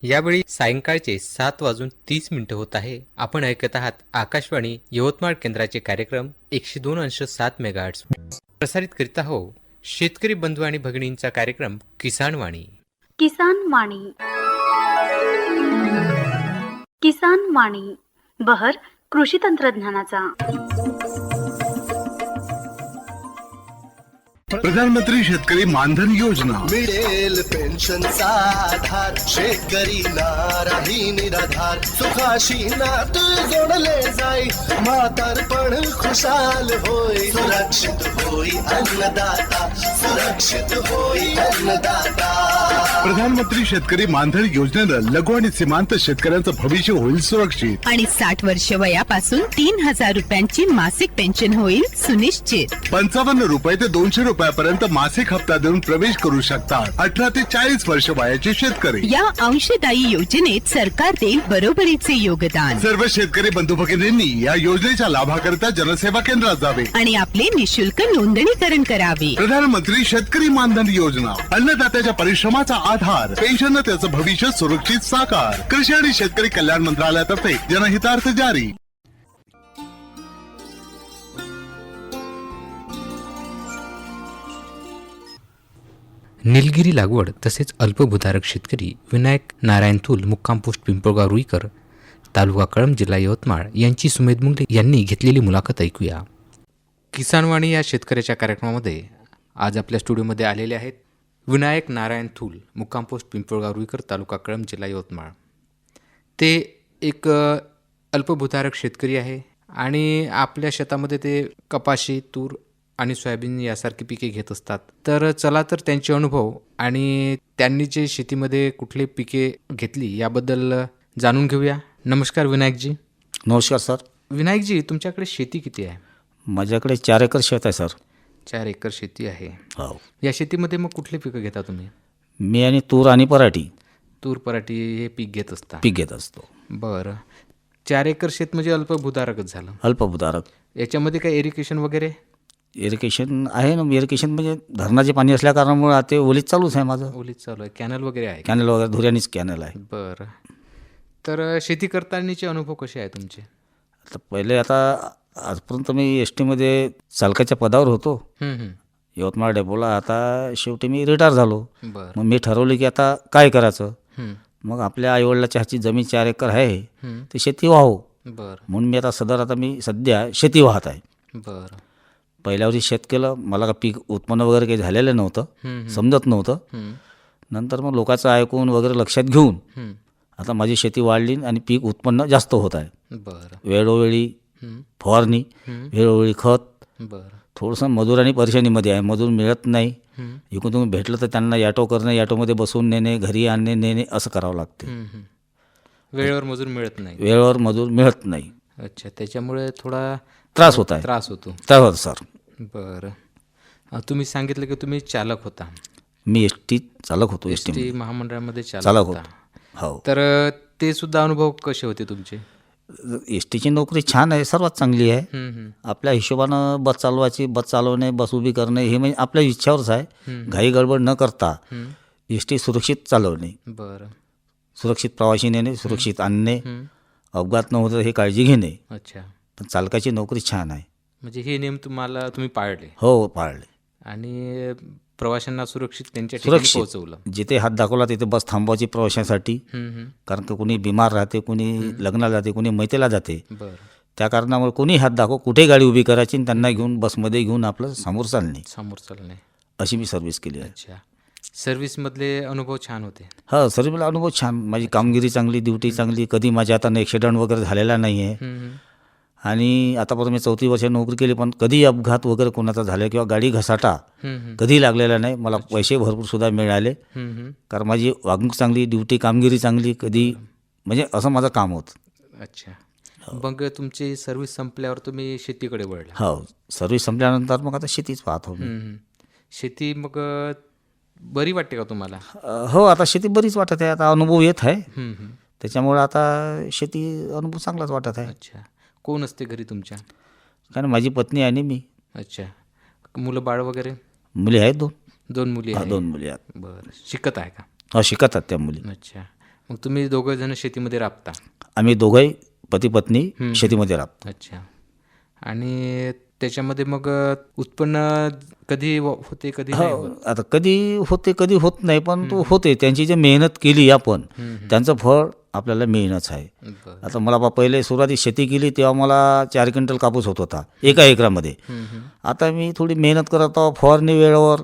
यावेळी सायंकाळचे 7:30 होत आहे. आपण ऐकत आहात आकाशवाणी यवतमाळ केंद्राचे कार्यक्रम 102.7 मेगाहर्ट्झ प्रसारित करीत आहो. शेतकरी बंधू आणि भगिनींचा कार्यक्रम किसान वाणी. किसान वाणी. किसान वाणी बहर कृषी तंत्रज्ञानाचा. प्रधानमंत्री शेतकरी मानधन योजना. मिळेल पेन्शनचा आधार, शेतकरी नाराही निराधार, सुखाशी नात जोडले जाई, म्हातारपण खुशाल होई, सुरक्षित होई अन्नदाता, सुरक्षित होई अन्नदाता. प्रधानमंत्री शेतकरी मानधन योजनेनं लघु आणि सीमांत शेतकऱ्यांचं भविष्य होईल सुरक्षित. आणि 60 वर्ष वयापासून 3,000 रुपयांची मासिक पेन्शन होईल सुनिश्चित. 55 रुपये ते 200 रुपयापर्यंत मासिक हप्ता देऊन प्रवेश करू शकतात 18 ते 40 वर्ष वयाचे शेतकरी. या अंशदायी योजनेत सरकार देईल बरोबरीचे योगदान. सर्व शेतकरी बंधू भगिनींनी या योजनेच्या लाभाकरिता जनसेवा केंद्रात जावे आणि आपले निशुल्क नोंदणीकरण करावे. प्रधानमंत्री शेतकरी मानधन योजना, अन्नदात्याच्या परिश्रमाचा आधार, पेन्शन त्याचं भविष्य सुरक्षित साकार. कृषी आणि शेतकरी कल्याण मंत्रालयातर्फे जनहितार्थ जारी. निलगिरी लागवड तसेच अल्पभूधारक शेतकरी विनायक नारायण थूल, मुक्काम पोस्ट पिंपळगाव रुईकर, तालुका कळंब, जिल्हा यवतमाळ यांची सुमेध मुंडे यांनी घेतलेली मुलाखत ऐकूया. किसानवाणी या शेतकऱ्याच्या कार्यक्रमामध्ये आज आपल्या स्टुडिओमध्ये आलेले आहेत विनायक नारायण थूल, मुक्काम पोस्ट पिंपळगाव रुईकर, तालुका कळंब, जिल्हा यवतमाळ. ते एक अल्पभूधारक शेतकरी आहे आणि आपल्या शेतामध्ये ते कपाशी, तूर आणि सोयाबीन यासारखी पिके घेत असतात. तर चला तर त्यांचे अनुभव आणि त्यांनी जे शेतीमध्ये कुठली पिके घेतली याबद्दल जाणून घेऊया. नमस्कार विनायकजी. नमस्कार सर. विनायकजी, तुमच्याकडे शेती किती आहे? माझ्याकडे 4 एकर शेत आहे सर. 4 एकर शेती आहे. हो. या शेतीमध्ये मग कुठले पिकं घेता तुम्ही? मी आणि तूर आणि पराठी. तूर, पराठी हे पीक घेत असता? पीक घेत असतो. बरं. 4 एकर शेत म्हणजे अल्पभूधारकच झालं. अल्पभूधारक. याच्यामध्ये काय इरिगेशन वगैरे? इरिगेशन आहे ना. इरिगेशन म्हणजे धरणाचे पाणी असल्या कारणामुळे ते ओलीत चालूच आहे माझं. ओलीत चालू आहे. कॅनल वगैरे आहे? कॅनल वगैरे धुऱ्यानीच कॅनल आहे. बरं. तर शेती करतानाचे अनुभव कसे आहे तुमचे? आता पहिले आजपर्यंत मी एस टीमध्ये चालकाच्या पदावर होतो यवतमाळ डेपोला. आता शेवटी मी रिटायर झालो. बरं. मग मी ठरवलं की आता काय करायचं. हं. मग आपल्या आईवडिलाच्या हातची जमीन 4 एकर आहे, ते शेती वाहो बरं. म्हणून मी आता मी सध्या शेती वाहत आहे. बरं. पहिल्या वर्षी शेत केलं. मला का पीक उत्पन्न वगैरे काही झालेलं नव्हतं, समजत नव्हतं. नंतर मग लोकांचं ऐकून वगैरे लक्षात घेऊन आता माझी शेती वाढली आणि पीक उत्पन्न जास्त होत आहे. बरं. वेळोवेळी फवारणी, वेळोवेळी खत. बरं. थोडंसं मजूर आणि परेशानीमध्ये आहे. मजूर मिळत नाही. इकडून तुम्ही भेटलं तर त्यांना ॲटो करणं, ॲटोमध्ये बसवून नेणे, घरी आणणे, नेणे असं करावं लागते. वेळेवर मजूर मिळत नाही. वेळेवर मजूर मिळत नाही. अच्छा, त्याच्यामुळे थोडा त्रास होत आहे. त्रास होतो. त्रास सर. बरं. तुम्ही सांगितलं की तुम्ही चालक होता. मी एस टी चालक होतो. एस टी महामंडळामध्ये चालक होता. हो. तर ते सुद्धा अनुभव कसे होते तुमचे? एस टीची नोकरी छान आहे, सर्वात चांगली आहे. आपल्या हिशोबानं बस चालवायची, बस चालवणे, बस उभी करणे हे म्हणजे आपल्या इच्छावरच आहे. घाई गडबड न करता एस टी सुरक्षित चालवणे. बरं. सुरक्षित प्रवासी नेणे, सुरक्षित आणणे, अपघात न होतं हे काळजी घेणे. अच्छा. पण चालकाची नोकरी छान आहे. म्हणजे हे नियम तुम्ही पाळले? हो, पाळले. आणि प्रवाशांना सुरक्षित त्यांच्या ठिकाणी पोहोचवलं. जिथे हात दाखवला तिथे बस थांबवायची प्रवाशांसाठी. कारण की कोणी बिमार राहते, कोणी लग्नाला जाते, कोणी मैतेला जाते. बरं. त्या कारणामुळे कोणी हात दाखव, कुठे गाडी उभी करायची आणि त्यांना घेऊन बसमध्ये घेऊन आपलं समोर चालणे. अशी मी सर्व्हिस केली आहे. अच्छा. सर्व्हिसमधले अनुभव छान होते? हा, सर्व्हिसला अनुभव छान. माझी कामगिरी चांगली, ड्युटी चांगली. कधी माझ्या हाताने ॲक्सिडेंट वगैरे झालेला नाही आहे. आणि आतापर्यंत मी 34 वर्ष नोकरी केली, पण कधी अपघात वगैरे कोणाचा झाला किंवा गाडी घसाटा कधी लागलेला नाही. मला पैसे भरपूर सुद्धा मिळाले. कारण माझी वागणूक चांगली, ड्युटी कामगिरी चांगली. कधी म्हणजे असं माझं काम होतं. अच्छा. मग तुमची सर्व्हिस संपल्यावर तुम्ही शेतीकडे वळला? हो, सर्व्हिस संपल्यानंतर मग आता शेतीच पाहतो. शेती मग बरी वाटते का तुम्हाला? हो, आता शेती बरीच वाटत आहे. आता अनुभव येत आहे, त्याच्यामुळे आता शेती अनुभव चांगलाच वाटत आहे. अच्छा. कोण असते घरी तुमच्या? कारण माझी पत्नी आणि मी. अच्छा. मुलं बाळ वगैरे? मुली आहेत 2. 2 मुली आहेत? 2 मुली आहेत. बरं. शिकत आहे का? हो, शिकतात त्या मुली. अच्छा. मग तुम्ही दोघं जण शेतीमध्ये राबता. आम्ही दोघंही पती पत्नी शेतीमध्ये राहतो. अच्छा. आणि त्याच्यामध्ये मग उत्पन्न कधी होते कधी नाही होत? आता कधी होते कधी होत नाही, पण तो होते. त्यांची जी मेहनत केली आपण त्यांचं फळ आपल्याला मिळणंच आहे. बरं. आता मला पहिले सुरुवाती शेती केली तेव्हा मला 4 क्विंटल कापूस होत होता एका एकरामध्ये. आता मी थोडी मेहनत करत आहो, फवारणी वेळेवर,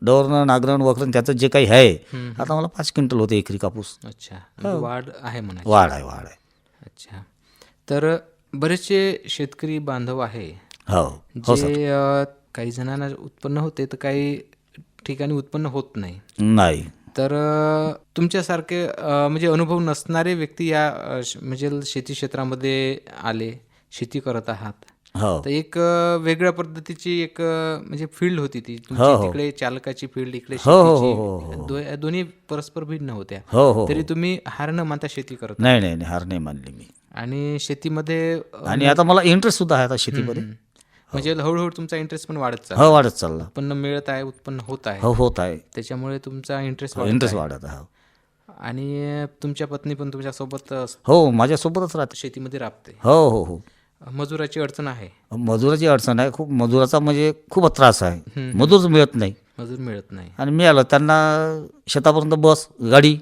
डवरणं नांगरण वखरण त्याचं जे काही आहे, आता मला 5 क्विंटल होते एकरी कापूस. अच्छा. म्हणजे वाढ आहे म्हणा. वाढ आहे, वाढ आहे. अच्छा. तर बरेचसे शेतकरी बांधव आहे हो सर. जे काही जणांना उत्पन्न होते तर काही ठिकाणी उत्पन्न होत नाही. नाही. तर तुमच्यासारखे म्हणजे अनुभव नसणारे व्यक्ती या म्हणजे शेती क्षेत्रामध्ये आले, शेती करत आहात, हो तर एक वेगळ्या पद्धतीची एक म्हणजे फील्ड होती ती तुमची. हो, हो. तिकडे चालकाची फील्ड, इकडे हो, हो, शेतीची. हो, हो, हो. दोन्ही परस्पर भिन्न होत्या. हो हो तरी हो. तुम्ही हार न मानता शेती करत आहात. नाही नाही नाही, हार नाही मानली मी. आणि शेतीमध्ये आणि आता मला इंटरेस्ट सुद्धा आहे आता शेतीमध्ये. म्हणजे हळूहळू तुमचा इंटरेस्ट पण वाढत चालला. हो, वाढत चालला. उत्पन्न मिळत आहे, उत्पन्न होत आहे, हो, होत आहे. त्याच्यामुळे तुमचा इंटरेस्ट इंटरेस्ट वाढत आहे. आणि तुमच्या पत्नी पण तुमच्यासोबत हो, माझ्यासोबतच राहते. शेतीमध्ये राबते. हो हो हो. मजुराची अडचण आहे. मजुराची अडचण आहे खूप. मजुराचा म्हणजे खूप त्रास आहे. मजूरच मिळत नाही. मजूर मिळत नाही. आणि मिळालं त्यांना शेतापर्यंत बस गाडी,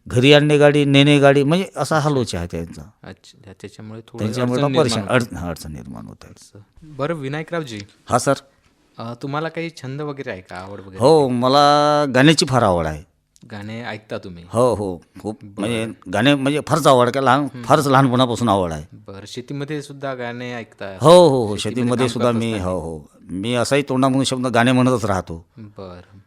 घरी आणणे गाडी, नेणे गाडी, म्हणजे असा हालोच आहे त्यांचा. अच्छा. त्याच्यामुळे थोडं त्यांच्यामुळे अडचण परेशान निर्माण होते. अडचण निर्माण होत आहे. बरं विनायकरावजी, हा सर. तुम्हाला काही छंद वगैरे आहे का, आवड वगैरे? हो, मला गाण्याची फार आवड आहे. गाणे ऐकता तुम्ही? हो हो, खूप. म्हणजे गाणे म्हणजे फारच आवड का फारच लहानपणापासून आवड आहे. बरं. शेतीमध्ये सुद्धा गाणे ऐकता? हो हो हो, शेतीमध्ये सुद्धा मी हो हो मी असाही तोंडामधून शब्द गाणे म्हणतच राहतो. बरं.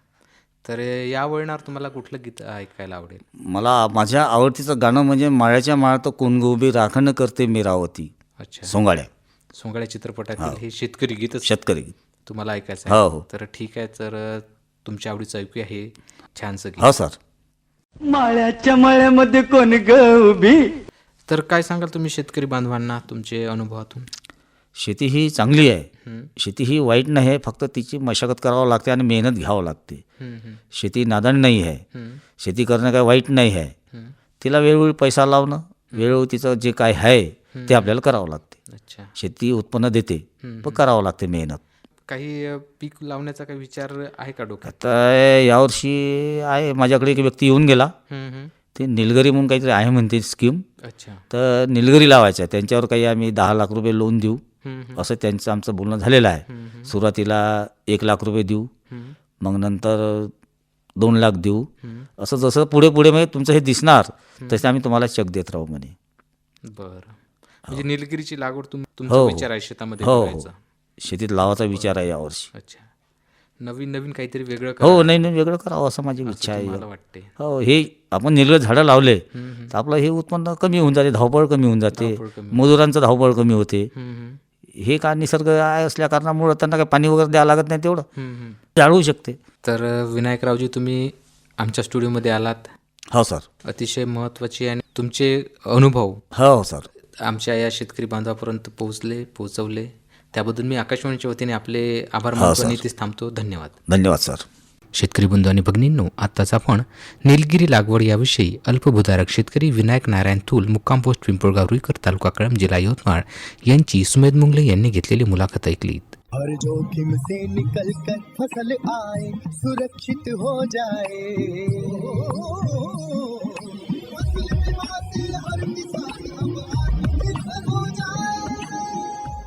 तर या वळणावर तुम्हाला कुठलं गीत ऐकायला आवडेल? मला माझ्या आवडतीचं गाणं म्हणजे माळ्याच्या माळ्यात कोणगोबी राखण करते मेरावती. अच्छा. सोंगाड्या. सोंगाड्या चित्रपटातील हे शेतकरी गीतच शेतकरी गीत तुम्हाला ऐकायचं हो आहे? हो. तर ठीक आहे. तर तुमच्या आवडीचं ऐकूया हे छानसं गीत. हो सर. माळ्याच्या माळ्यामध्ये कोण ग उभी. तर काय सांगाल तुम्ही शेतकरी बांधवांना तुमचे अनुभवातून? शेती ही चांगली आहे. शेती ही वाईट नाही आहे, फक्त तिची मशागत करावं लागते आणि मेहनत घ्यावं लागते. शेती नादान नाही आहे. शेती करणं काय वाईट नाही आहे. तिला वेळोवेळी पैसा लावणं, वेळोवेळी तिचं जे काय आहे ते आपल्याला करावं लागते. अच्छा. शेती उत्पन्न देते, पण करावं लागते मेहनत. काही पीक लावण्याचा काही विचार आहे का डोक्यात? आता यावर्षी आहे, माझ्याकडे एक व्यक्ती येऊन गेला. ते निलगिरी म्हणून काहीतरी आहे म्हणते स्कीम. अच्छा. तर निलगिरी लावायचं आहे. त्यांच्यावर काही आम्ही 10 लाख रुपये लोन देऊ असं त्यांचं आमचं बोलणं झालेलं आहे. सुरुवातीला 1 लाख रुपये देऊ, मग नंतर 2 लाख देऊ. असं जसं पुढे पुढे म्हणजे तुमचं हे दिसणार तसे आम्ही तुम्हाला चेक देत राहू म्हणे. बरं. म्हणजे निलगिरीची लागवड तुमचा हो, हो. विचार आहे शेतामध्ये हो हो, करायचा? शेतीत लावायचा विचार आहे यावर्षी. अच्छा. नवीन नवीन काहीतरी वेगळं हो, नाही नाही, वेगळं करावं असं माझी इच्छा आहे. मला वाटते. हो, हे आपण निलगिरी झाडं लावले तर आपलं हे उत्पन्न कमी होऊन जाते, धावपळ कमी होऊन जाते, धावपळ कमी. मजुरांचं धावपळ कमी होते. हे का निसर्ग आहे असल्या कारणामुळं त्यांना काही पाणी वगैरे द्यावं लागत नाही, तेवढं जाळू शकते. तर विनायकरावजी, तुम्ही आमच्या स्टुडिओमध्ये आलात. हो सर. अतिशय महत्त्वाचे आणि तुमचे अनुभव हो सर. आमच्या या शेतकरी बांधवापर्यंत पोहोचवले त्याबद्दल मी आकाशवाणीच्या वतीने आपले आभार मानतो आणि इथेच थांबतो. धन्यवाद. धन्यवाद सर. शेतकरी बंधू आणि भगिनींनो, आत्ताच आपण निलगिरी लागवड याविषयी अल्पभूधारक शेतकरी विनायक नारायण थूल, मुक्काम पोस्ट पिंपळगाव रुईकर, तालुका कळंब, जिल्हा यवतमाळ यांची सुमेध मुंगले यांनी घेतलेली मुलाखत ऐकली. हर जोखिम से निकल कर फसल आए, सुरक्षित हो जाए, फसल बीमा से हर किसान अब आत्मनिर्भर हो जाए।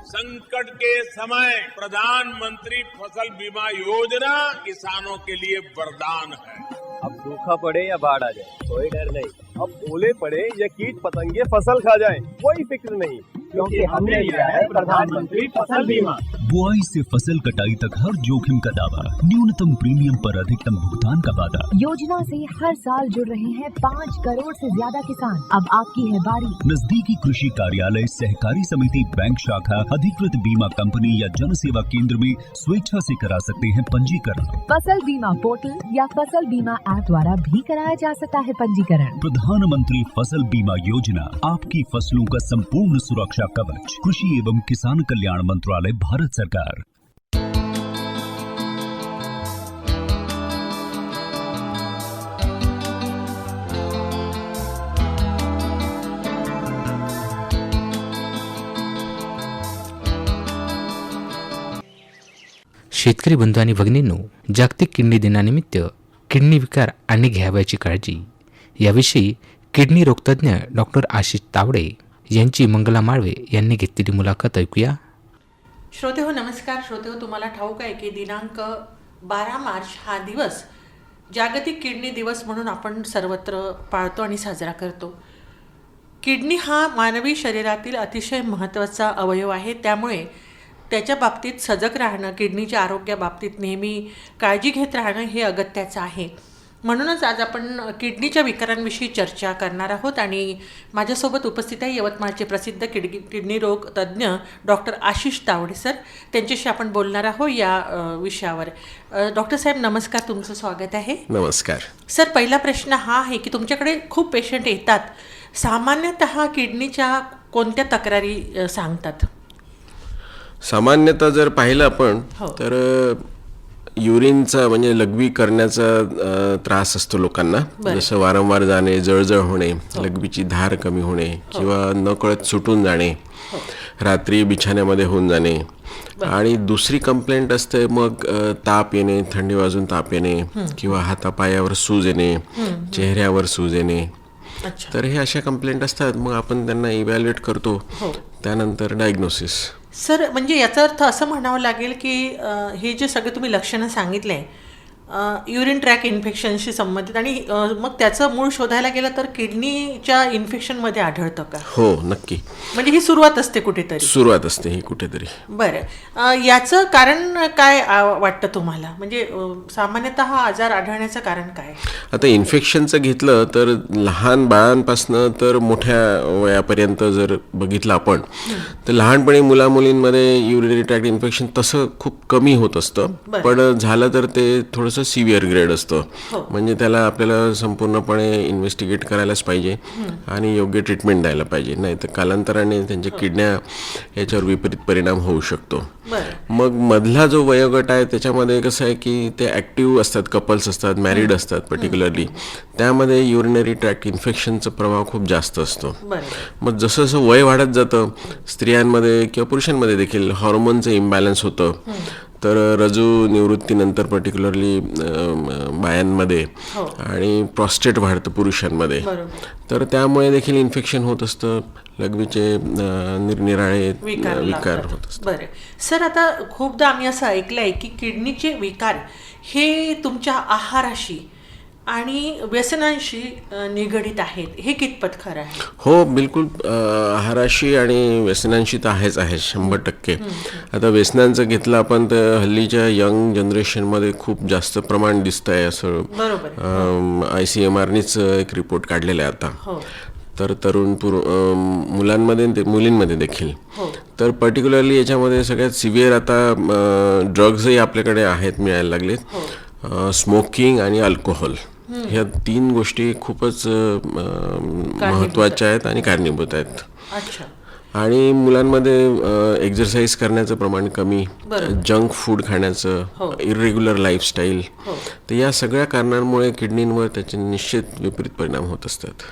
संकट के समय प्रधानमंत्री फसल बीमा योजना किसानों के लिए वरदान है। अब सूखा पड़े या बाढ़ आ जाए कोई डर नहीं, अब ओले पड़े या कीट पतंगे फसल खा जाए कोई फिक्र नहीं, क्योंकि हमने लिया है प्रधानमंत्री फसल बीमा। बुआई से फसल कटाई तक हर जोखिम का दावा, न्यूनतम प्रीमियम पर अधिकतम भुगतान का वादा। योजना से हर साल जुड़ रहे हैं 5 करोड़ से ज्यादा किसान। अब आपकी है बारी। नजदीकी कृषि कार्यालय, सहकारी समिति, बैंक शाखा, अधिकृत बीमा कंपनी या जन सेवा केंद्र में स्वेच्छा से करा सकते हैं पंजीकरण। फसल बीमा पोर्टल या फसल बीमा ऐप द्वारा भी कराया जा सकता है पंजीकरण। प्रधानमंत्री फसल बीमा योजना, आपकी फसलों का संपूर्ण सुरक्षा कवच। कृषि एवं किसान कल्याण मंत्रालय, भारत सरकार। शेतकरी बंधू आणि भगिनींनो, जागतिक किडनी दिनानिमित्त किडनी विकार आणि घ्यावयाची काळजी याविषयी किडनी रोगतज्ञ डॉक्टर आशिष तावडे यांची मंगला माळवे यांनी घेतलेली मुलाखत ऐकूया. श्रोते हो नमस्कार. श्रोते हो, तुम्हाला ठाऊक आहे की दिनांक 12 मार्च हा दिवस जागतिक किडनी दिवस म्हणून आपण सर्वत्र पाळतो आणि साजरा करतो. किडनी हा मानवी शरीरातील अतिशय महत्त्वाचा अवयव आहे. त्यामुळे त्याच्या बाबतीत सजग राहणं, किडनीच्या आरोग्याबाबतीत नेहमी काळजी घेत राहणं हे अगत्याचं आहे. म्हणूनच आज आपण किडनीच्या विकारांविषयी चर्चा करणार आहोत आणि माझ्यासोबत उपस्थित आहे यवतमाळचे प्रसिद्ध किडनी रोग तज्ज्ञ डॉक्टर आशिष तावडे सर. त्यांच्याशी आपण बोलणार आहोत या विषयावर. डॉक्टर साहेब नमस्कार, तुमचं स्वागत आहे. नमस्कार सर. पहिला प्रश्न हा आहे की तुमच्याकडे खूप पेशंट येतात, सामान्यतः किडनीच्या कोणत्या तक्रारी सांगतात? सामान्यतः जर पाहिलं आपण तर युरिनचा म्हणजे लघवी करण्याचा त्रास असतो लोकांना. जसं वारंवार जाणे, जळजळ होणे, लघवीची धार कमी होणे किंवा नकळत सुटून जाणे, रात्री बिछाण्यामध्ये होऊन जाणे. आणि दुसरी कंप्लेंट असते मग ताप येणे, थंडी वाजून ताप येणे किंवा हातापायावर सूज येणे, चेहऱ्यावर सूज येणे. तर हे अशा कंप्लेंट असतात. मग आपण त्यांना इव्हॅल्युएट करतो, त्यानंतर डायग्नोसिस. सर म्हणजे याचा अर्थ असं म्हणावं लागेल की हे जे सगळे तुम्ही लक्षणं सांगितले युरिन ट्रॅक इन्फेक्शनशी संबंधित आणि मग त्याचं मूळ शोधायला गेलं तर किडनीच्या इन्फेक्शनमध्ये आढळतं का? हो, नक्की. म्हणजे ही सुरुवात असते कुठेतरी? सुरुवात असते ही कुठेतरी. बरं, याचं कारण काय वाटतं तुम्हाला? म्हणजे सामान्यतः हा आजार आढळण्याचं कारण काय? आता इन्फेक्शनचं घेतलं तर लहान बाळांपासनं तर मोठ्या वयापर्यंत जर बघितलं आपण तर लहानपणी मुलामुलींमध्ये युरिनरी ट्रॅक्ट इन्फेक्शन तसं खूप कमी होत असतं. पण झालं तर ते थोडंसं सिव्हिअर ग्रेड असतं. म्हणजे त्याला आपल्याला संपूर्णपणे इन्व्हेस्टिगेट करायलाच पाहिजे आणि योग्य ट्रीटमेंट द्यायला पाहिजे. नाही तर कालांतराने त्यांच्या किडन्या याच्यावर विपरीत परिणाम होऊ शकतो. मग मधला जो वयोगट आहे त्याच्यामध्ये कसं आहे की ते ॲक्टिव्ह असतात, कपल्स असतात, मॅरिड असतात पर्टिक्युलरली, त्यामध्ये युरिनरी ट्रॅक्ट इन्फेक्शनचा प्रभाव खूप जास्त असतो. मग जसं जसं वय वाढत जातं स्त्रियांमध्ये किंवा पुरुषांमध्ये देखील हॉर्मोनचं इम्बॅलन्स होतं. तर रजू निवृत्तीनंतर पर्टिक्युलरली बायांमध्ये आणि प्रॉस्टेट वाढतं पुरुषांमध्ये. तर त्यामुळे देखील इन्फेक्शन होत असतं, लघवीचे निरनिराळे विकार होत असतात. बरं सर, आता खूपदा आम्ही असं ऐकलं आहे की किडनीचे विकार हे तुमच्या आहाराशी आणि व्यसनांशी निगडीत आहेत. हे कितपत खरं आहे? हो, बिलकुल. आहाराशी आणि व्यसनांशी तर आहेच आहे 100%. आता व्यसनांचं घेतलं आपण तर हल्लीच्या यंग जनरेशनमध्ये खूप जास्त प्रमाण दिसतं आहे असं ICMRनीच एक रिपोर्ट काढलेला आहे आता. तर तरुण मुलांमध्ये मुलींमध्ये देखील. तर पर्टिक्युलरली याच्यामध्ये सगळ्यात सिव्हिअर आता ड्रग्जही आपल्याकडे आहेत, मिळायला लागलेत. स्मोकिंग आणि अल्कोहोल ह्या 3 गोष्टी खूपच महत्त्वाच्या आहेत आणि कारणीभूत आहेत. आणि मुलांमध्ये एक्झरसाईज करण्याचं प्रमाण कमी, जंक फूड खाण्याचं, इरेग्युलर लाईफस्टाईल, तर या सगळ्या कारणांमुळे किडनींवर त्याचे निश्चित विपरीत परिणाम होत असतात.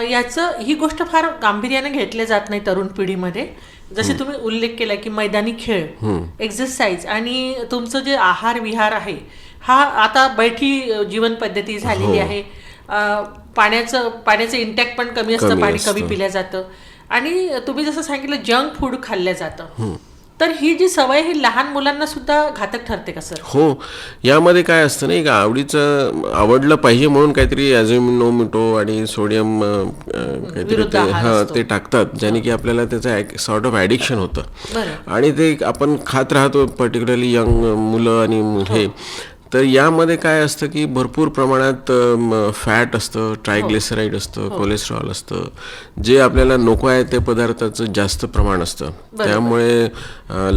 याचं ही गोष्ट फार गांभीर्याने घेतले जात नाही तरुण पिढीमध्ये. जसे तुम्ही उल्लेख केला की मैदानी खेळ, एक्झरसाईज आणि तुमचं जे आहार विहार आहे हा आता बैठी जीवन पद्धती झालेली आहे. पाण्याचं इंटॅक्ट पण कमी असतं, पाणी कमी पिलं जातं आणि तुम्ही जसं सांगितलं जंक फूड खाल्लं जातं. तर ही जी सवय ही लहान मुलांना सुद्धा घातक ठरते का सर? हो, यामध्ये काय असतं नाही का, आवडलं पाहिजे म्हणून काहीतरी ॲझिनोमोटो आणि सोडियम काहीतरी ते टाकतात, ज्याने की आपल्याला त्याचं सॉर्ट ऑफ ॲडिक्शन होतं आणि ते आपण खात राहतो, पर्टिक्युलरली यंग मुलं आणि हे. तर यामध्ये काय असतं की भरपूर प्रमाणात फॅट असतं, ट्रायग्लिसराईड असतं, कोलेस्ट्रॉल असतं, जे आपल्याला नको आहे ते पदार्थाचं जास्त प्रमाण असतं. त्यामुळे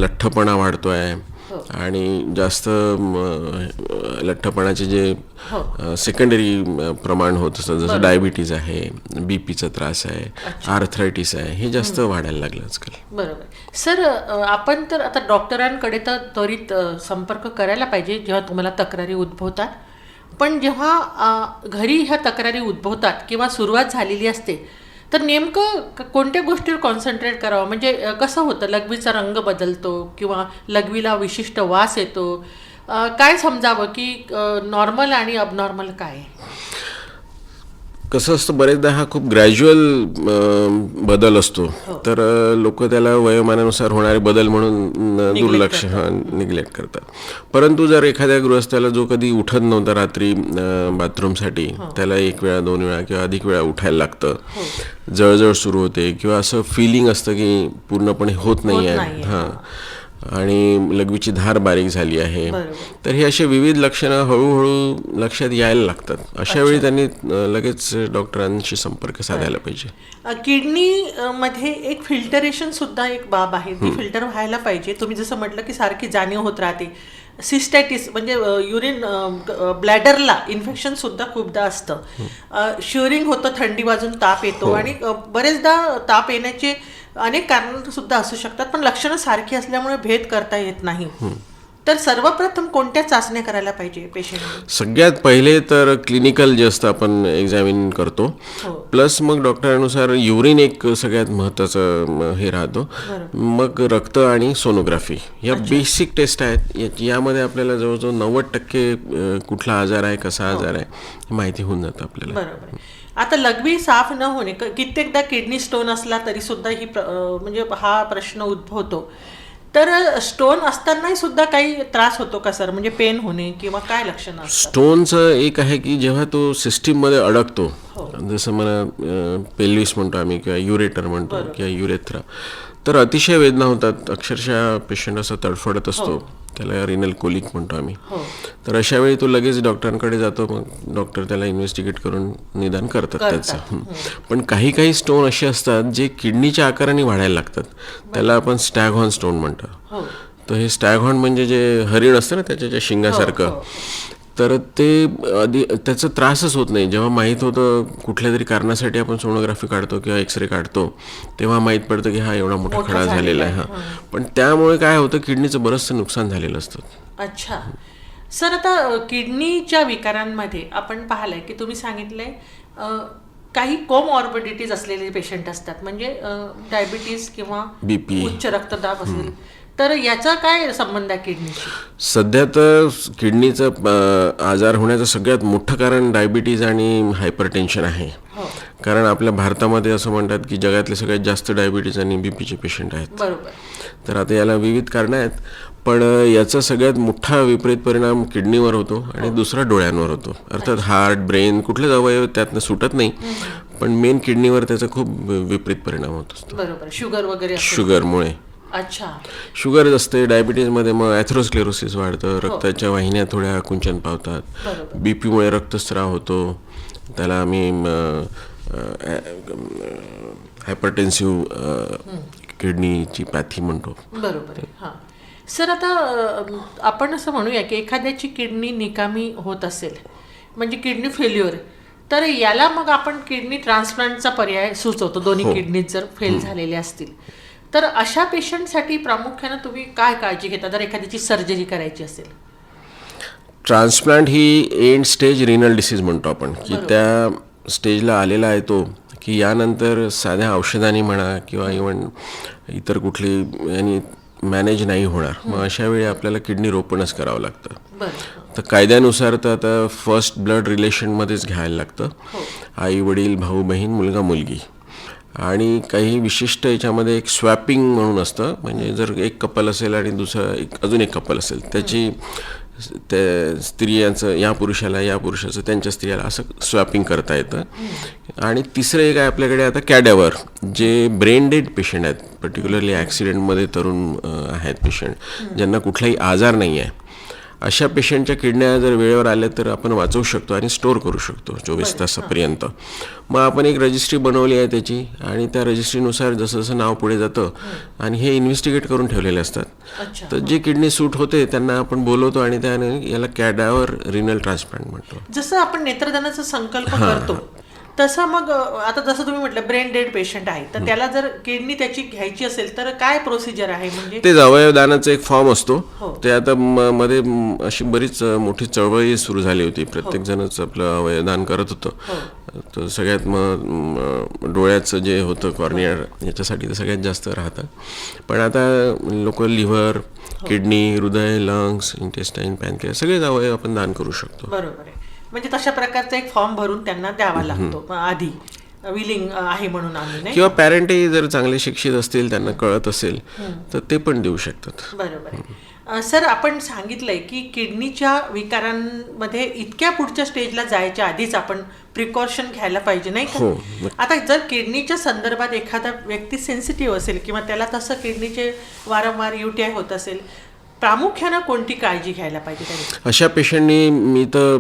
लठ्ठपणा वाढतो आहे आणि जास्त लठ्ठपणाचे जे सेकंडरी प्रमाण होत असतं, जसं डायबिटीज आहे, बीपीचा त्रास आहे, आर्थरायटिस आहे, हे जास्त वाढायला लागलं आजकाल. बरोबर सर, आपण तर आता डॉक्टरांकडे तर त्वरित संपर्क करायला पाहिजे जेव्हा तुम्हाला तक्रारी उद्भवतात. पण जेव्हा घरी ह्या तक्रारी उद्भवतात किंवा सुरुवात झालेली असते तर नेमकं कोणत्या गोष्टीवर कॉन्सन्ट्रेट करावं? म्हणजे कसं होतं, लघवीचा रंग बदलतो किंवा लघवीला विशिष्ट वास येतो, काय समजावं की नॉर्मल आणि अबनॉर्मल काय आहे? कसं असतं, बरेचदा हा खूप ग्रॅज्युअल बदल असतो, तर लोक त्याला वयोमानानुसार होणारे बदल म्हणून दुर्लक्ष निग्लेक्ट करतात. परंतु जर एखाद्या गृहस्थाला जो कधी उठत नव्हता रात्री बाथरूमसाठी, त्याला 1 वेळा 2 वेळा किंवा अधिक वेळा उठायला लागतं, जळजळ सुरू होते किंवा असं फिलिंग असतं की पूर्णपणे होत नाही आहे, हां, आणि लघवीची धार बारीक झाली आहे, तर ही अशी विविध लक्षणं हळूहळू लक्षात यायला लागतात. अशा वेळी त्यांनी लगेच डॉक्टरांशी संपर्क साधायला पाहिजे. किडनी मध्ये एक फिल्टरेशन सुद्धा एक बाब आहे, ती फिल्टर व्हायला पाहिजे. तुम्ही जसं म्हटलं की सारखी जाणीव होत राहते. सिस्टॅटिस म्हणजे युरिन ब्लॅडरला इन्फेक्शन सुद्धा खूपदा असतं. श्युरिंग होतं, थंडी वाजून ताप येतो, आणि बरेचदा ताप येण्याचे अनेक कारण सुद्धा असू शकतात, पण लक्षणं सारखी असल्यामुळे भेद करता येत नाही. तर सर्वप्रथम कोणत्या चाचण्या करायला पाहिजे पेशंट? सगळ्यात पहिले तर क्लिनिकल जे असतं आपण एक्झामिन करतो, प्लस मग डॉक्टरांनुसार युरिन एक सगळ्यात महत्त्वाचं हे राहतो, मग रक्त आणि सोनोग्राफी या बेसिक टेस्ट आहेत. यामध्ये आपल्याला जवळजवळ 90% कुठला आजार आहे, कसा आजार आहे माहिती होऊन जातं आपल्याला. बरोबर. आता लघवी साफ न होणे, कित्येकदा किडनी स्टोन असला तरी सुद्धा ही म्हणजे हा प्रश्न उद्भवतो. तर स्टोन असतानाही सुद्धा काही त्रास होतो का सर? म्हणजे पेन होणे किंवा काय लक्षणं असतात? स्टोनचं एक आहे की जेव्हा तो सिस्टीममध्ये अडकतो, जसं मला पेल्विस म्हणतो आम्ही किंवा युरेटर म्हणतो किंवा युरेथ्रा, तर अतिशय वेदना होतात. अक्षरशः पेशंट असं तडफडत असतो, त्याला रिनल कोलिक म्हणतो आम्ही. तर अशा वेळी तो लगेच डॉक्टरांकडे जातो, मग डॉक्टर त्याला इन्व्हेस्टिगेट करून निदान करतात त्याचं. पण काही स्टोन असे असतात जे किडनीच्या आकाराने वाढायला लागतात, त्याला आपण स्टॅगहॉर्न स्टोन म्हणतो. तर हे स्टॅगहॉर्न म्हणजे जे हरिण असतं ना त्याच्या शिंगासारखं, तर ते त्याचा त्रासच होत नाही. जेव्हा माहीत होतं कुठल्या तरी कारणासाठी आपण सोनोग्राफी काढतो किंवा एक्सरे काढतो, तेव्हा माहीत पडतं की हा एवढा मोठा खडा झालेला आहे. पण त्यामुळे काय होतं, किडनीचं बरंचसं नुकसान झालेलं असतं. अच्छा सर, आता किडनीच्या विकारांमध्ये आपण पाहिलंय की तुम्ही सांगितलंय काही कोमॉर्बिडिटीज असलेले पेशंट असतात, म्हणजे डायबिटीज किंवा BP, उच्च रक्तदाब असेल, तर याचा काय संबंध आहे किडनीशी? सध्या तर किडनीचं आजार होण्याचं सगळ्यात मोठं कारण डायबिटीज आणि हायपरटेन्शन आहे. कारण आपल्या भारतामध्ये असं म्हणतात की जगातले सगळ्यात जास्त डायबिटीज आणि बीपीचे पेशंट आहेत. बरोबर. तर आता याला विविध कारणं आहेत, पण याचा सगळ्यात मोठा विपरीत परिणाम किडनीवर होतो आणि दुसरा डोळ्यांवर होतो. अर्थात हार्ट, ब्रेन, कुठलेच अवयव त्यातनं सुटत नाही, पण मेन किडनीवर त्याचा खूप विपरीत परिणाम होत असतो. बरोबर. शुगर वगैरे, शुगरमुळे. अच्छा, शुगर असते डायबिटीजमध्ये, मग ॲथेरोस्क्लेरोसिस वाढतं, रक्ताच्या वाहिन्या थोड्या कुंचन पावतात, बीपीमुळे रक्तस्राव होतो, त्याला आम्ही हायपरटेन्सिव्ह किडनीची पॅथी म्हणतो. बरोबर. हां सर, आता आपण असं म्हणूया की एखाद्याची किडनी निकामी होत असेल, म्हणजे किडनी फेल्युअर, तर याला मग आपण किडनी ट्रान्सप्लांटचा पर्याय सुचवतो, दोन्ही किडनीज जर फेल झालेल्या असतील. तर अशा पेशंटसाठी प्रामुख्यानं तुम्ही काय काळजी घेता जर एखाद्याची सर्जरी करायची असेल? ट्रान्सप्लांट ही एंड स्टेज रिनल डिसीज म्हणतो आपण, की त्या स्टेजला आलेला आहे तो, की यानंतर साध्या औषधांनी म्हणा किंवा इव्हन इतर कुठली यांनी मॅनेज नाही होणार. मग अशा वेळी आपल्याला किडनी रोपणच करावं लागतं. तर कायद्यानुसार तर आता फर्स्ट ब्लड रिलेशनमध्येच घ्यायला लागतं, आई वडील, भाऊ बहीण, मुलगा मुलगी. आणि काही विशिष्ट याच्यामध्ये एक स्वॅपिंग म्हणून असतं, म्हणजे जर एक कपल असेल आणि दुसरं अजून एक कपल असेल, त्याची त्या स्त्रियांचं या पुरुषाला, या पुरुषाचं त्यांच्या स्त्रियाला असं स्वॅपिंग करता येतं. आणि तिसरं एक आहे आपल्याकडे आता कॅडॅवर, जे ब्रेन डेड पेशंट आहेत, पर्टिक्युलरली ॲक्सिडेंटमध्ये तरुण आहेत पेशंट, ज्यांना कुठलाही आजार नाही आहे. अशा पेशंटच्या किडन्या जर वेळेवर आल्या तर आपण वाचवू शकतो आणि स्टोअर करू शकतो 24 तासापर्यंत. मग आपण एक रजिस्ट्री बनवली आहे त्याची, आणि त्या रजिस्ट्रीनुसार जसं जसं नाव पुढे जातं, आणि हे इन्व्हेस्टिगेट करून ठेवलेले असतात. तर जे किडनी सूट होते त्यांना आपण बोलवतो आणि त्याने याला कॅडॅवर रिनल ट्रान्सप्लांट म्हणतो. जसं आपण नेत्रदानाचा संकल्प करतो तसं मग आता जसं तुम्ही म्हटलं ब्रेन डेड पेशंट आहे, तर त्याला जर किडनी त्याची घ्यायची असेल तर काय प्रोसिजर आहे? म्हणजे ते अवयवदानाचा एक फॉर्म असतो, ते आता मध्ये अशी बरीच मोठी चळवळी सुरू झाली होती, प्रत्येक जणच आपलं अवयवदान करत होतं. तर सगळ्यात मग डोळ्याचं जे होतं कॉर्नियर, याच्यासाठी तर सगळ्यात जास्त राहतं. पण आता लोक लिव्हर, किडनी, हृदय, लंग्स, इंटेस्टाईन, पॅनक्रियास सगळेच अवयव आपण दान करू शकतो. बरोबर आहे. म्हणजे तशा प्रकारचा एक फॉर्म भरून त्यांना द्यावा लागतो आधी, विलिंग आहे म्हणून आम्ही, नाही? किंवा पॅरेंटही जर चांगले शिक्षित असतील, त्यांना कळत असेल तर ते पण देऊ शकतात. बरोबर आहे. सर, आपण सांगितलंय की किडनीच्या विकारांमध्ये इतक्या पुढच्या स्टेजला जायच्या आधीच आपण प्रिकॉशन घ्यायला पाहिजे, नाही का? आता जर किडनीच्या संदर्भात एखादा व्यक्ती सेन्सिटिव्ह असेल किंवा त्याला तसं किडनीचे वारंवार UTI होत असेल, प्रामुख्यानं कोणती काळजी घ्यायला पाहिजे त्यांनी? अशा पेशंटनी मी तर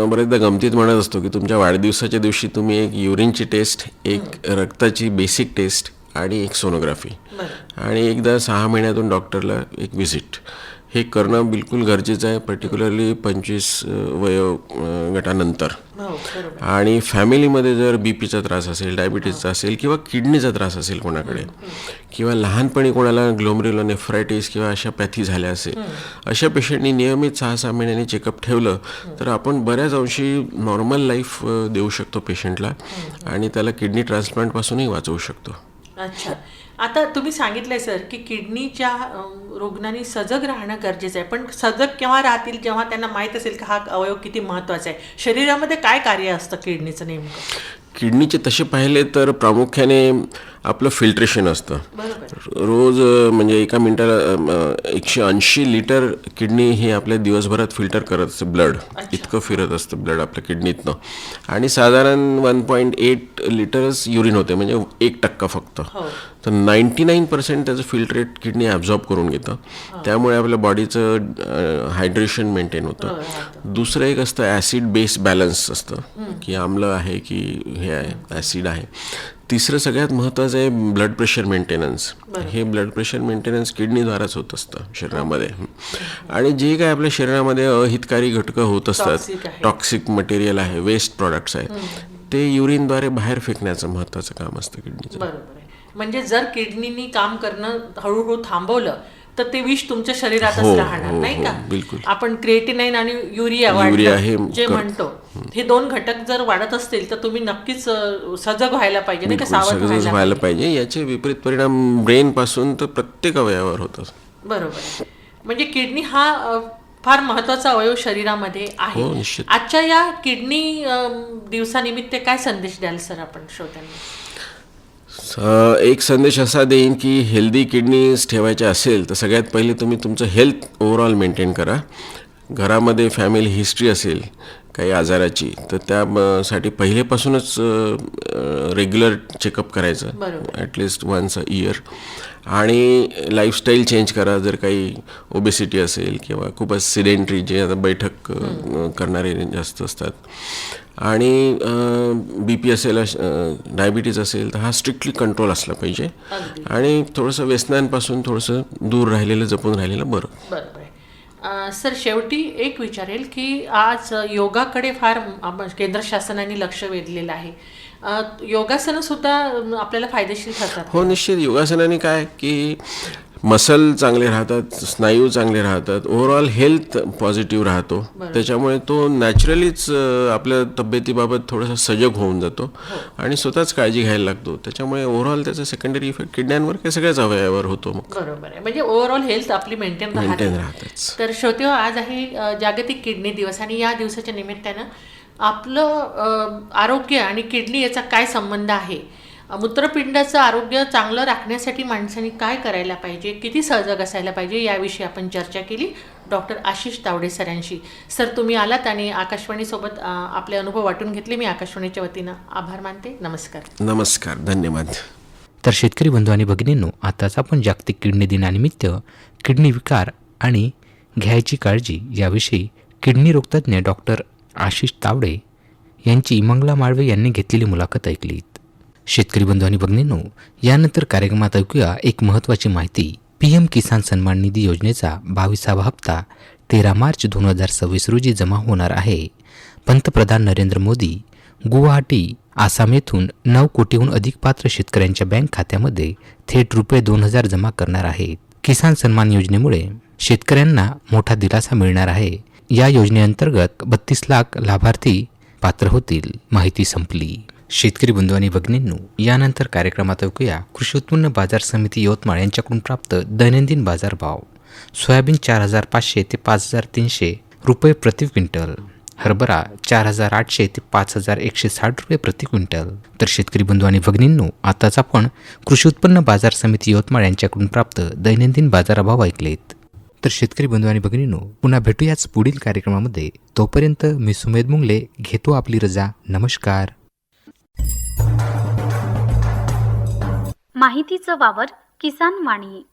बरेचदा गमतीत म्हणत असतो की तुमच्या वाढदिवसाच्या दिवशी तुम्ही एक युरिनची टेस्ट, एक रक्ताची बेसिक टेस्ट आणि एक सोनोग्राफी आणि एकदा 6 महिन्यातून डॉक्टरला एक व्हिजिट हे करणं बिलकुल गरजेचं आहे, पर्टिक्युलरली 25 वयो गटानंतर. आणि फॅमिलीमध्ये जर BPचा त्रास असेल, डायबिटीसचा असेल किंवा किडनीचा त्रास असेल कोणाकडे, किंवा लहानपणी कोणाला ग्लोमेरुलोनेफ्रायटिस किंवा अशा पॅथी झाल्या असेल, अशा पेशंटनी नियमित 6-6 महिन्यांनी चेकअप ठेवलं तर आपण बऱ्याच अंशी नॉर्मल लाईफ देऊ शकतो पेशंटला आणि त्याला किडनी ट्रान्सप्लांटपासूनही वाचवू शकतो. अच्छा. आता तुम्ही सांगितलंय सर की किडनीच्या रुग्णांनी सजग राहणं गरजेचं आहे, पण सजग केव्हा राहतील? जेव्हा त्यांना माहीत असेल की हा अवयव किती महत्त्वाचा आहे. शरीरामध्ये काय कार्य असतं किडनीचं नेमकं? किडनीचे तसे पाहिले तर प्रामुख्याने आपलं फिल्ट्रेशन असतं. रोज म्हणजे एका मिनिटाला 180 लिटर किडनी हे आपल्या दिवसभरात फिल्टर करत असते. ब्लड इतकं फिरत असतं ब्लड आपल्या किडनीतनं आणि साधारण 1.8 लिटरच युरिन होते, म्हणजे 1% फक्त. तर 99% त्याचं फिल्ट्रेट किडनी ॲब्झॉर्ब करून घेतं, त्यामुळे आपल्या बॉडीचं हायड्रेशन मेंटेन होतं. दुसरं एक असतं ॲसिड बेस बॅलन्स असतं की आम्ल आहे की हे आहे ॲसिड आहे. तिसरं सगळ्यात महत्त्वाचं आहे ब्लड प्रेशर मेंटेनन्स. हे ब्लड प्रेशर मेंटेनन्स किडनीद्वाराच होत असतं शरीरामध्ये. आणि जे काय आपल्या शरीरामध्ये अहितकारी घटकं होत असतात, टॉक्सिक मटेरियल आहे, वेस्ट प्रॉडक्ट्स आहेत, ते युरिनद्वारे बाहेर फेकण्याचं महत्त्वाचं काम असतं किडनीचं. बरोबर आहे. म्हणजे जर किडनीनी काम करणं हळूहळू थांबवलं तर ते विष तुमच्या शरीरातच राहणार, नाही का? बिलकुल. आपण क्रिएटिनाइन आणि युरिया वाढतं जे म्हणतो, हे 2 घटक जर वाढत असतील तर तुम्ही नक्कीच सजग व्हायला पाहिजे, नाही का? सावध व्हायला पाहिजे. याचे विपरीत परिणाम ब्रेन पासून तर प्रत्येक अवयवावर होतात. बरोबर. म्हणजे किडनी हा फार महत्त्वाचा अवयव शरीरामध्ये आहे. आजच्या या किडनी दिवसानिमित्त काय संदेश द्याल सर आपण श्रोत्यांना? एक संदेश असा देईन की हेल्दी किडनीज ठेवायच्या असेल तर सगळ्यात पहिले तुम्ही तुमचं हेल्थ ओव्हरऑल मेंटेन करा. घरामध्ये फॅमिली हिस्ट्री असेल काही आजाराची तर त्यासाठी पहिलेपासूनच रेग्युलर चेकअप करायचं, ॲटलिस्ट वन्स अ इयर. आणि लाईफस्टाईल चेंज करा जर काही ओबेसिटी असेल किंवा खूपच सिडेंटरी जे आता बैठक करणारे जास्त असतात. आणि BP असेल, डायबिटीज असेल तर हा स्ट्रिक्टली कंट्रोल असला पाहिजे आणि थोडंसं व्यसनांपासून थोडंसं दूर राहिलेलं, जपून राहिलेलं बरं. बरोबर. सर, शेवटी एक विचारेल की आज योगाकडे फार केंद्र शासनाने लक्ष वेधलेलं आहे. योगासनं सुद्धा आपल्याला फायदेशीर ठरतात? हो, निश्चित. योगासनाने काय की मसल चांगले राहतात, स्नायू चांगले राहतात, ओव्हरऑल हेल्थ पॉझिटिव्ह राहतो. त्याच्यामुळे तो नॅचरलीच आपल्या तब्येतीबाबत थोडासा सजग होऊन जातो आणि स्वतःच काळजी घ्यायला लागतो. त्याच्यामुळे ओव्हरऑल त्याचा सेकंडरी इफेक्ट किडण्यांवर काही सगळ्याच अवयवावर होतो. मग बरोबर आहे. म्हणजे ओव्हरऑल हेल्थ आपली मेंटेन राहतेच. तर श्रोते, आज आहे जागतिक किडनी दिवस आणि या दिवसाच्या निमित्तानं आपलं आरोग्य आणि किडनी याचा काय संबंध आहे, मूत्रपिंडाचं आरोग्य चांगलं राखण्यासाठी माणसांनी काय करायला पाहिजे, किती सजग असायला पाहिजे, याविषयी आपण चर्चा केली डॉक्टर आशिष तावडे सरांशी. सर, तुम्ही आलात आणि आकाशवाणीसोबत आपले अनुभव वाटून घेतले. मी आकाशवाणीच्या वतीनं आभार मानते. नमस्कार. नमस्कार, धन्यवाद. तर शेतकरी बंधू आणि भगिनींनो, आताच आपण जागतिक किडनी दिनानिमित्त किडनी विकार आणि घ्यायची काळजी याविषयी किडनी रोगतज्ञ डॉक्टर आशिष तावडे यांची मंगला माळवे यांनी घेतलेली मुलाखत ऐकली. शेतकरी बंधू आणि भगिनींनो, यानंतर कार्यक्रमात ऐकूया एक महत्त्वाची माहिती. PM किसान सन्मान निधी योजनेचा 22वा हप्ता 13 मार्च 2026 रोजी जमा होणार आहे. पंतप्रधान नरेंद्र मोदी गुवाहाटी, आसाम येथून 9 कोटीहून अधिक पात्र शेतकऱ्यांच्या बँक खात्यामध्ये थेट ₹2000 जमा करणार आहेत. किसान सन्मान योजनेमुळे शेतकऱ्यांना मोठा दिलासा मिळणार आहे. या योजनेअंतर्गत 32 लाख लाभार्थी पात्र होतील. माहिती संपली. शेतकरी बंधू आणि भगिनींनो, यानंतर कार्यक्रमात ऐकूया कृषी उत्पन्न बाजार समिती यवतमाळ यांच्याकडून प्राप्त दैनंदिन बाजारभाव. सोयाबीन 4,500 ते 5,300 रुपये प्रति क्विंटल, हरभरा 4,800 ते 5,160 रुपये प्रति क्विंटल. तर शेतकरी बंधू आणि भगिनींनो, आताच आपण कृषी उत्पन्न बाजार समिती यवतमाळ यांच्याकडून प्राप्त दैनंदिन बाजारभाव ऐकलेत. तर शेतकरी बंधू आणि भगिनींनो, पुन्हा भेटूयाच पुढील कार्यक्रमामध्ये. तोपर्यंत मी सुमेध मुंगले घेतो आपली रजा. नमस्कार. माहितीचं वावर किसान वाणी.